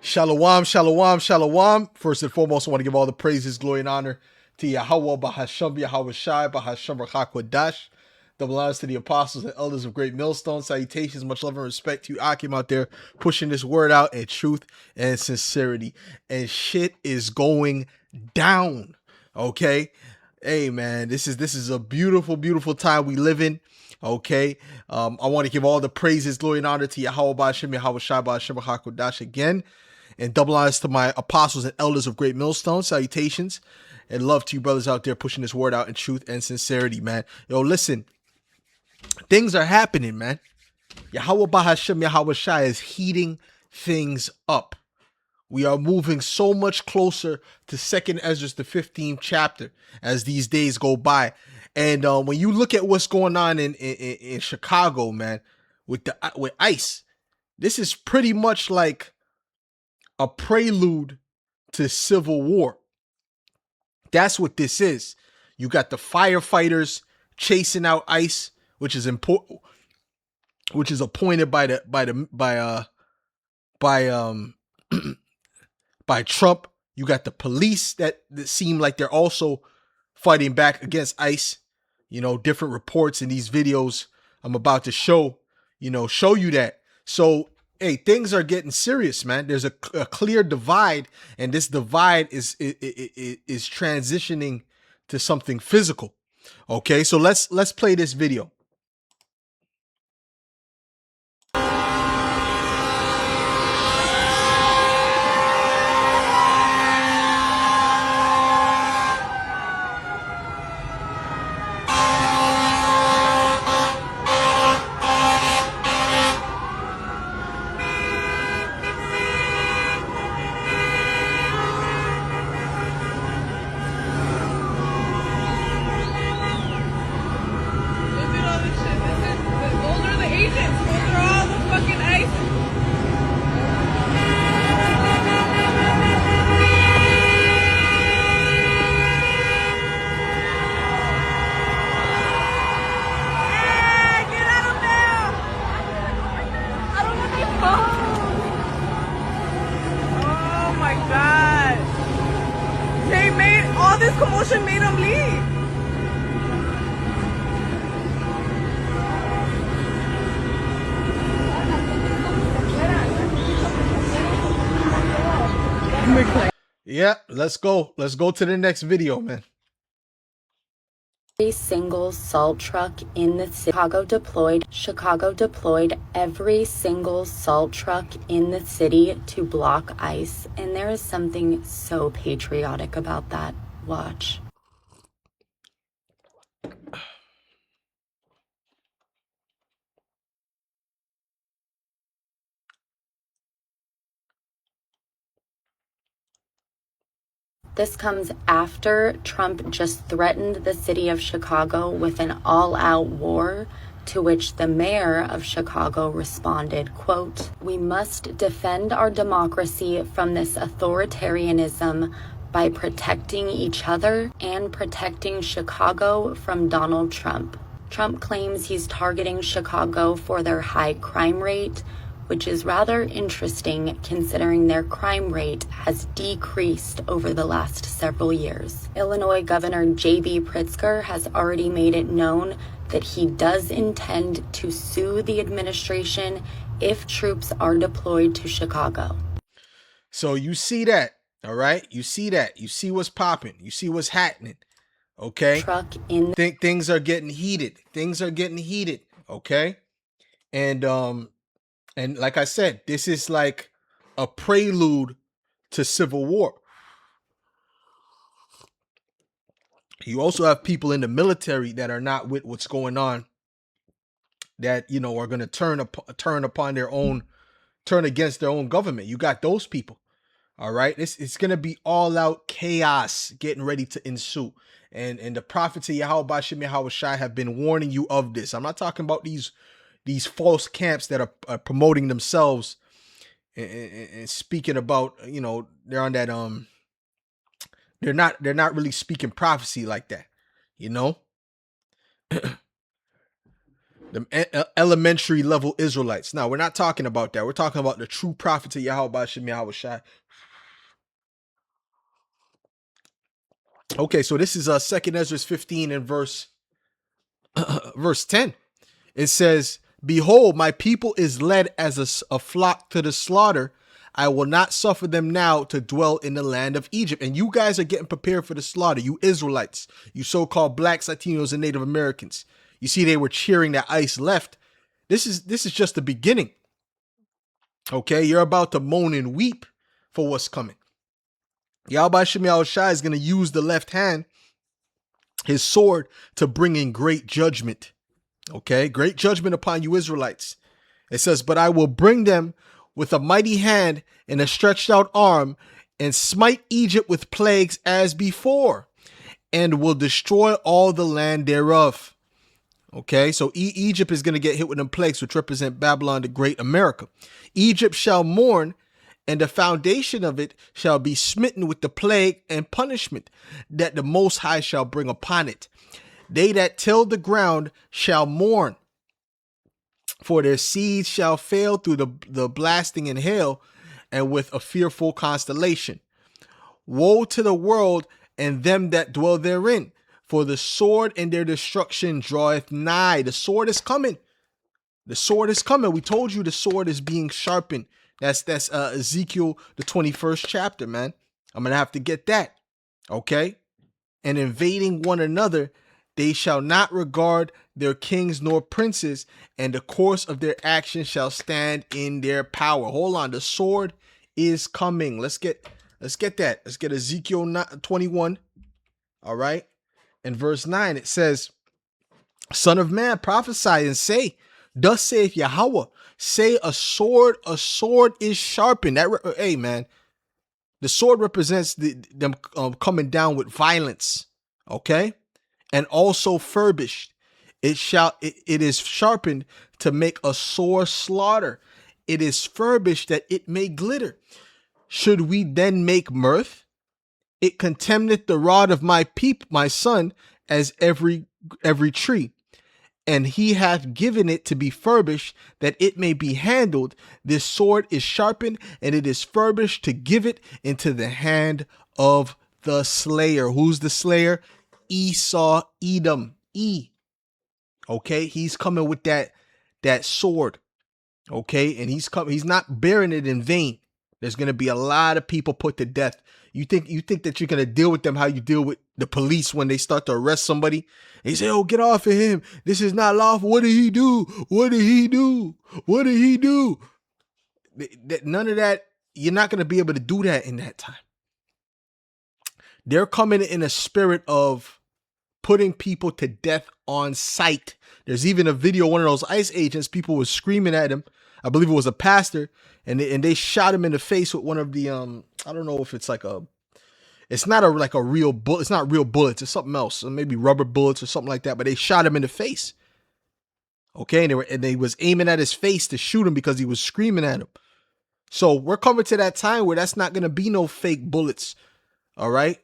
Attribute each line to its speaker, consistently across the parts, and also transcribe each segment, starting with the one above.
Speaker 1: Shalom, shalom, shalom. First and foremost, I want to give all the praises, glory, and honor to Yahweh, Bahasham, Yahweh Shai, Bahasham, Rachakwadash. Double honors to the apostles and elders of Great Millstone. Salutations, much love and respect to you, Akim, out there pushing this word out in truth and sincerity. And shit is going down. Okay? Hey, man, this is a beautiful, beautiful time we live in. Okay, I want to give all the praises, glory, and honor to Yahweh, Bahasham, Yahweh Shai, Bahasham, Rachakwadash again. And double honors to my apostles and elders of Great Millstone. Salutations and love to you brothers out there pushing this word out in truth and sincerity, man. Yo, listen, things are happening, man. Yahweh Bahasham Yahweh Shai is heating things up. We are moving so much closer to 2nd Ezra, the 15th chapter, as these days go by. And when you look at what's going on in Chicago, man, with ICE, this is pretty much like a prelude to civil war. That's what this is. You got the firefighters chasing out ICE, which is important, which is appointed by Trump. You got the police that seem like they're also fighting back against ICE. You know, different reports in these videos I'm about to show you that. So hey, things are getting serious, man. There's a clear divide, and this divide is transitioning to something physical. Okay, so let's play this video.
Speaker 2: This commotion made him leave.
Speaker 1: Yeah, let's go. Let's go to the next video, man.
Speaker 3: Every single salt truck in the Chicago deployed every single salt truck in the city to block ICE. And there is something so patriotic about that. Watch. This comes after Trump just threatened the city of Chicago with an all-out war, to which the mayor of Chicago responded, quote, "We must defend our democracy from this authoritarianism by protecting each other and protecting Chicago from Donald Trump." Trump claims he's targeting Chicago for their high crime rate, which is rather interesting considering their crime rate has decreased over the last several years. Illinois Governor J.B. Pritzker has already made it known that he does intend to sue the administration if troops are deployed to Chicago.
Speaker 1: So you see that, all right? You see that. You see what's popping. You see what's happening, okay? Things are getting heated. Things are getting heated, okay? And like I said, this is like a prelude to civil war. You also have people in the military that are not with what's going on, that, you know, are going to turn against their own government. You got those people. All right. It's going to be all out chaos getting ready to ensue. And the prophets of Yahweh Bashim Yahweh Shai have been warning you of this. I'm not talking about these false camps that are promoting themselves and speaking about, you know, they're on that, they're not really speaking prophecy like that, you know? The elementary level Israelites. Now, we're not talking about that. We're talking about the true prophets of Yahweh Ba'ashem Yahweh Shai. Okay, so this is 2nd Ezra 15 and verse 10. It says, "Behold, my people is led as a flock to the slaughter. I will not suffer them now to dwell in the land of Egypt." And you guys are getting prepared for the slaughter, you Israelites, you so-called blacks, Latinos, and Native Americans. You see, they were cheering that ICE left. This is just the beginning. Okay, you're about to moan and weep for what's coming. Yahweh Shai is going to use the left hand, his sword, to bring in great judgment. Okay, great judgment upon you Israelites. It says, "But I will bring them with a mighty hand and a stretched out arm, and smite Egypt with plagues as before, and will destroy all the land thereof." Okay, so Egypt is going to get hit with them plagues, which represent Babylon the Great, America. "Egypt shall mourn, and the foundation of it shall be smitten with the plague and punishment that the Most High shall bring upon it. They that till the ground shall mourn, for their seeds shall fail through the blasting and hail, and with a fearful constellation. Woe to the world and them that dwell therein, for the sword and their destruction draweth nigh." The sword is coming. The sword is coming. We told you the sword is being sharpened. That's Ezekiel, the 21st chapter, man. I'm going to have to get that. Okay? "And invading one another, they shall not regard their kings nor princes, and the course of their action shall stand in their power." Hold on. The sword is coming. Let's get that. Let's get Ezekiel 21. All right. In verse 9, it says, "Son of man, prophesy and say, thus saith Yahweh, say a sword is sharpened." Hey, man, the sword represents them coming down with violence. Okay. "And also furbished. It is sharpened to make a sore slaughter. It is furbished that it may glitter. Should we then make mirth? It contemneth the rod of my son, as every tree. And he hath given it to be furbished, that it may be handled. This sword is sharpened, and it is furbished to give it into the hand of the slayer." Who's the slayer? Esau, Edom, Okay, he's coming with that sword. Okay, and he's not bearing it in vain. There's gonna be a lot of people put to death. You think that you're gonna deal with them how you deal with the police when they start to arrest somebody? They say, "Oh, get off of him. This is not lawful. What did he do? What did he do? What did he do?" None of that. You're not gonna be able to do that in that time. They're coming in a spirit of putting people to death on sight. There's even a video, one of those ICE agents, people were screaming at him. I believe it was a pastor, and they shot him in the face with one of the I don't know if it's like it's not a real bullet. It's not real bullets. It's something else, maybe rubber bullets or something like that. But they shot him in the face. Okay, and they was aiming at his face to shoot him because he was screaming at him. So we're coming to that time where that's not gonna be no fake bullets, all right,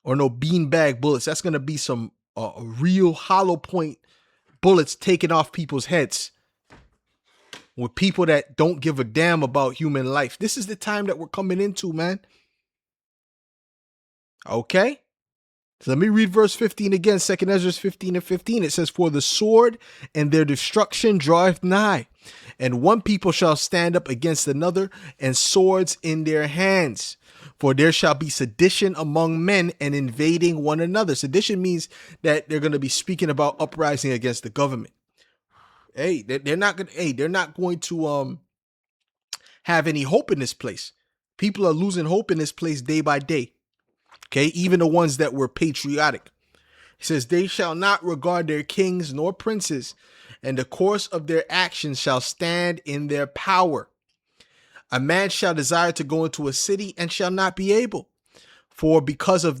Speaker 1: or no beanbag bullets. That's gonna be some real hollow point bullets taking off people's heads, with people that don't give a damn about human life. This is the time that we're coming into, man. Okay? So let me read verse 15 again, 2nd Ezra 15 and 15. It says, "For the sword and their destruction draweth nigh, and one people shall stand up against another, and swords in their hands. For there shall be sedition among men, and invading one another." Sedition means that they're going to be speaking about uprising against the government. Hey, they're not going to have any hope in this place. People are losing hope in this place day by day. Okay, even the ones that were patriotic. He says, "They shall not regard their kings nor princes, and the course of their actions shall stand in their power. A man shall desire to go into a city and shall not be able. For because of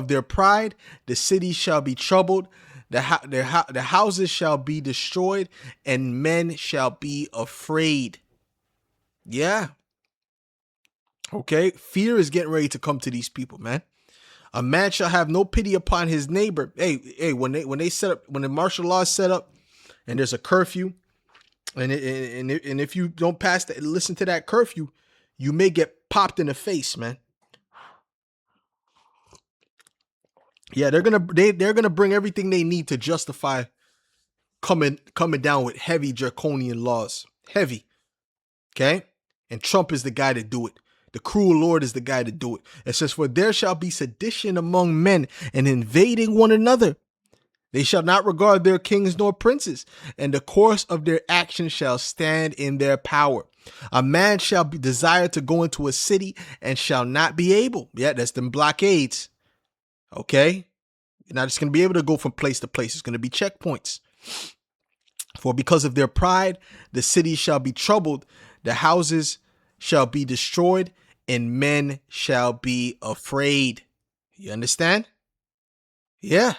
Speaker 1: their pride, the city shall be troubled, the houses shall be destroyed, and men shall be afraid." Yeah. Okay, fear is getting ready to come to these people, man. "A man shall have no pity upon his neighbor." Hey, when the martial law is set up, and there's a curfew, and if you don't listen to that curfew, you may get popped in the face, man. Yeah, they're gonna bring everything they need to justify coming down with heavy draconian laws. Heavy. Okay? And Trump is the guy to do it. The cruel Lord is the guy to do it. It says, "For there shall be sedition among men, and invading one another. They shall not regard their kings nor princes, and the course of their actions shall stand in their power. A man shall desire to go into a city and shall not be able." Yeah, that's them blockades. Okay? You're not just going to be able to go from place to place. It's going to be checkpoints. "For because of their pride, the city shall be troubled, the houses shall be destroyed, and men shall be afraid." You understand? Yeah.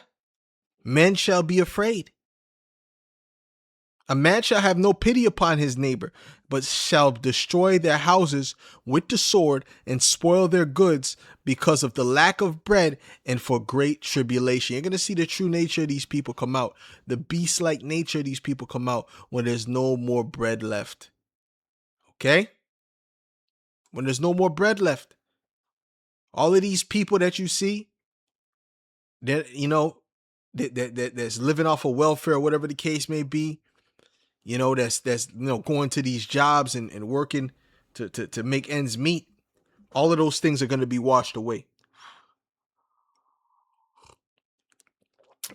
Speaker 1: Men shall be afraid. "A man shall have no pity upon his neighbor, but shall destroy their houses with the sword and spoil their goods because of the lack of bread and for great tribulation." You're going to see the true nature of these people come out. The beast-like nature of these people come out when there's no more bread left. Okay? When there's no more bread left. All of these people that you see, that that's living off of welfare or whatever the case may be, that's going to these jobs and working to make ends meet. All of those things are going to be washed away.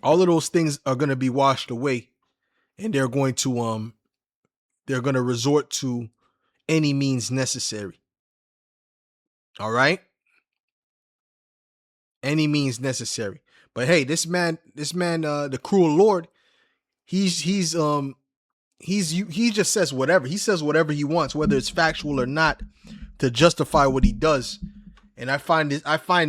Speaker 1: All of those things are going to be washed away, and they're going to resort to any means necessary. All right? Any means necessary. But hey, this man, the cruel Lord, he just says whatever. He says whatever he wants, whether it's factual or not, to justify what he does. And I find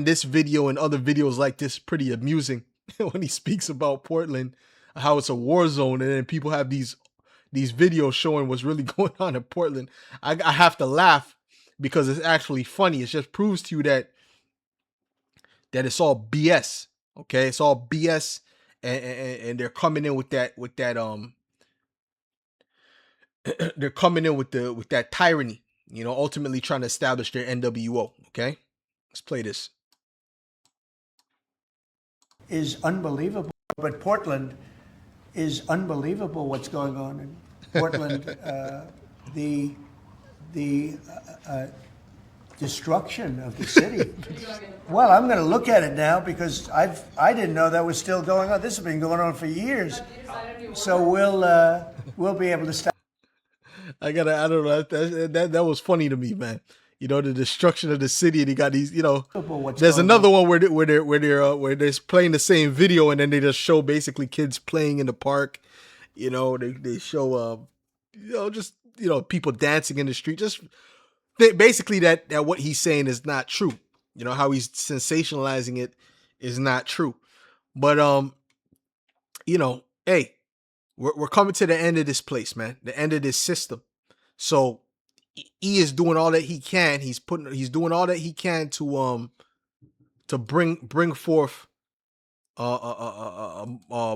Speaker 1: this video and other videos like this pretty amusing when he speaks about Portland, how it's a war zone, and then people have these videos showing what's really going on in Portland. I have to laugh because it's actually funny. It just proves to you that it's all BS. Okay, it's all BS, and they're coming in with that they're coming in with that tyranny, ultimately trying to establish their NWO. Okay, let's play this.
Speaker 4: Is unbelievable, but Portland is unbelievable. What's going on in Portland? The destruction of the city. Well, I'm going to look at it now because I didn't know that was still going on. This has been going on for years. So we'll be able to stop.
Speaker 1: I don't know. That was funny to me, man. The destruction of the city. And they got these, there's another one where they're playing the same video, and then they just show basically kids playing in the park. They show people dancing in the street. Just basically that what he's saying is not true. How he's sensationalizing it is not true. But hey, we're coming to the end of this place, man. The end of this system. So he is doing all that he can. He's doing all that he can to bring forth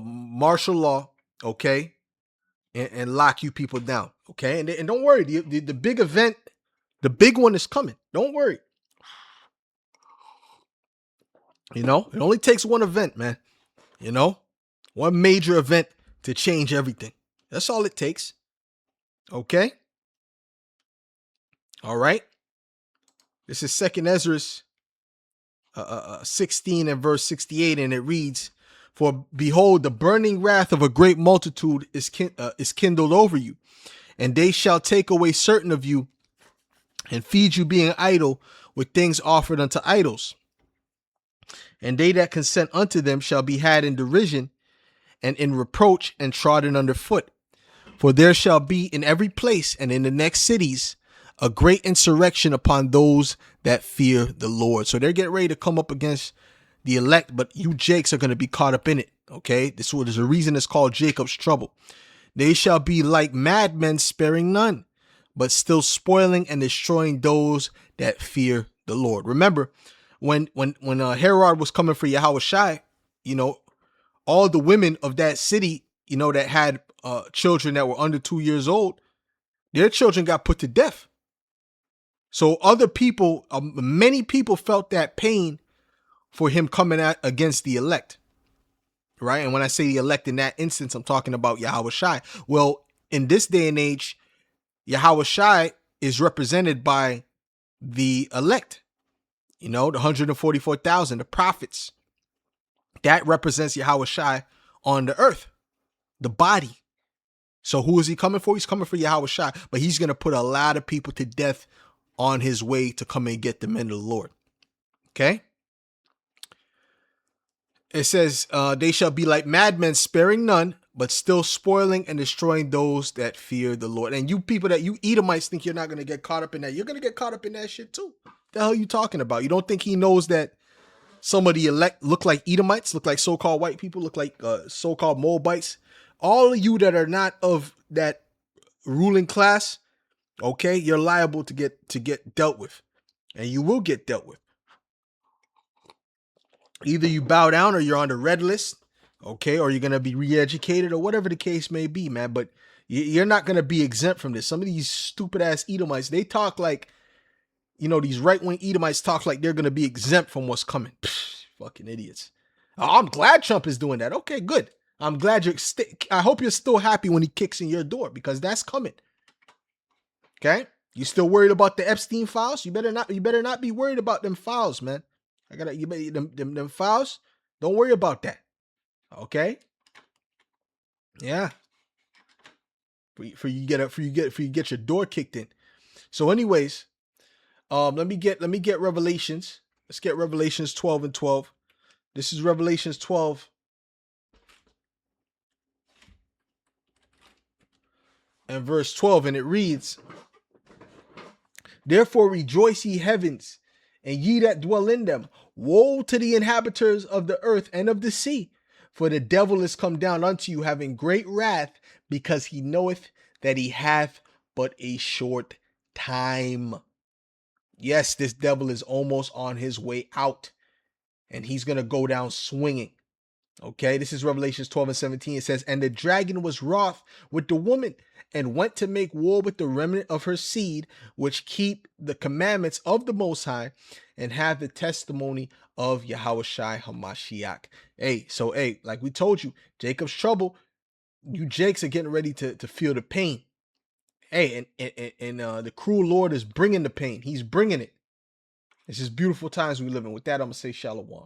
Speaker 1: martial law, okay, and lock you people down, okay. And don't worry, the big event, the big one is coming. Don't worry. It only takes one event, man. One major event to change everything. That's all it takes. Okay. All right. This is 2 Ezra 16 and verse 68, and it reads, "For behold, the burning wrath of a great multitude is kindled over you, and they shall take away certain of you, and feed you being idle with things offered unto idols. And they that consent unto them shall be had in derision, and in reproach, and trodden under foot. For there shall be in every place and in the next cities a great insurrection upon those that fear the Lord." So they're getting ready to come up against the elect, but you Jakes are going to be caught up in it. Okay, there's a reason it's called Jacob's trouble. "They shall be like madmen, sparing none, but still spoiling and destroying those that fear the Lord." Remember, when Herod was coming for Yahushua, all the women of that city, that had children that were under 2 years old, their children got put to death. So other people, many people felt that pain for him coming out against the elect, right? And when I say the elect in that instance, I'm talking about Yahweh Shai. Well, in this day and age, Yahweh Shai is represented by the elect, the 144,000, the prophets. That represents Yahweh Shai on the earth, the body. So who is he coming for? He's coming for Yahweh Shai, but he's going to put a lot of people to death on his way to come and get the men of the Lord. Okay? It says, they shall be like madmen, sparing none, but still spoiling and destroying those that fear the Lord. And you people you Edomites think you're not going to get caught up in that. You're going to get caught up in that shit too. The hell are you talking about? You don't think he knows that some of the elect look like Edomites, look like so-called white people, look like so-called Moabites? All of you that are not of that ruling class, okay, you're liable to get dealt with. And you will get dealt with. Either you bow down or you're on the red list, okay, or you're going to be re-educated or whatever the case may be, man. But you're not going to be exempt from this. Some of these stupid-ass Edomites, they talk like, these right-wing Edomites talk like they're going to be exempt from what's coming. Psh, fucking idiots. I'm glad Trump is doing that. Okay, good. I'm glad I hope you're still happy when he kicks in your door, because that's coming. Okay? You still worried about the Epstein files? You better not be worried about them files, man. Them files. Don't worry about that. Okay? Yeah. For you get your door kicked in. So anyways, let me get Revelations. Let's get Revelations 12 and 12. This is Revelations 12 and verse 12, and it reads, "Therefore rejoice, ye heavens, and ye that dwell in them. Woe to the inhabitants of the earth and of the sea, for the devil is come down unto you, having great wrath, because he knoweth that he hath but a short time." Yes, this devil is almost on his way out, and he's going to go down swinging. Okay, this is Revelations 12 and 17. It says, "And the dragon was wroth with the woman, and went to make war with the remnant of her seed, which keep the commandments of the Most High, and have the testimony of Yahushua HaMashiach." Hey, like we told you, Jacob's trouble, you Jakes are getting ready to feel the pain. Hey, and the cruel Lord is bringing the pain. He's bringing it. It's just beautiful times we live in. With that, I'm going to say shalom.